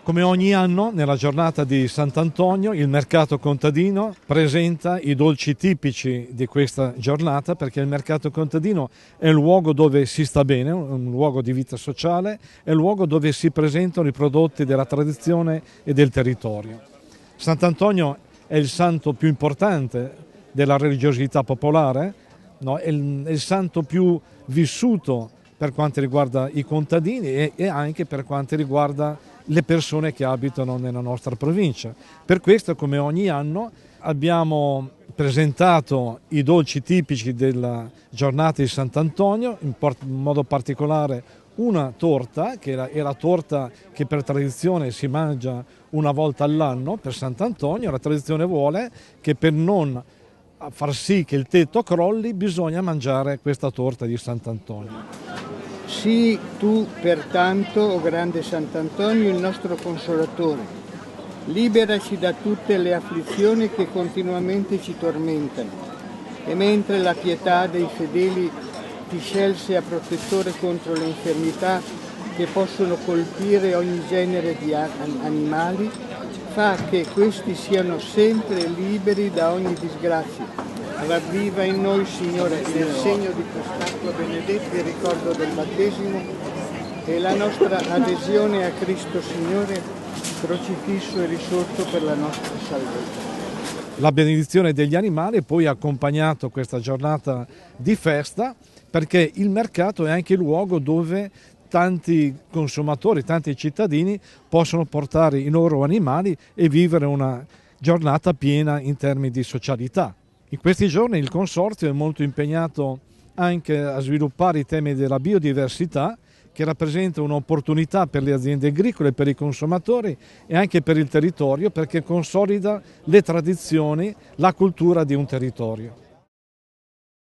Come ogni anno, nella giornata di Sant'Antonio, il mercato contadino presenta i dolci tipici di questa giornata, perché il mercato contadino è il luogo dove si sta bene, un luogo di vita sociale, è il luogo dove si presentano i prodotti della tradizione e del territorio. Sant'Antonio è il santo più importante della religiosità popolare, no? È il santo più vissuto per quanto riguarda i contadini e anche per quanto riguarda le persone che abitano nella nostra provincia. Per questo, come ogni anno, abbiamo presentato i dolci tipici della giornata di Sant'Antonio, in modo particolare una torta, che è la torta che per tradizione si mangia una volta all'anno per Sant'Antonio. La tradizione vuole che per non far sì che il tetto crolli bisogna mangiare questa torta di Sant'Antonio. Sii tu pertanto, o grande Sant'Antonio, il nostro consolatore. Liberaci da tutte le afflizioni che continuamente ci tormentano. E mentre la pietà dei fedeli ti scelse a protettore contro le infermità che possono colpire ogni genere di animali, fa che questi siano sempre liberi da ogni disgrazia. Ravviva in noi, Signore, nel segno di quest'acqua benedetta il ricordo del battesimo e la nostra adesione a Cristo Signore, crocifisso e risorto per la nostra salvezza. La benedizione degli animali poi ha accompagnato questa giornata di festa, perché il mercato è anche il luogo dove tanti consumatori, tanti cittadini possono portare i loro animali e vivere una giornata piena in termini di socialità. In questi giorni il Consorzio è molto impegnato anche a sviluppare i temi della biodiversità, che rappresenta un'opportunità per le aziende agricole, per i consumatori e anche per il territorio, perché consolida le tradizioni, la cultura di un territorio.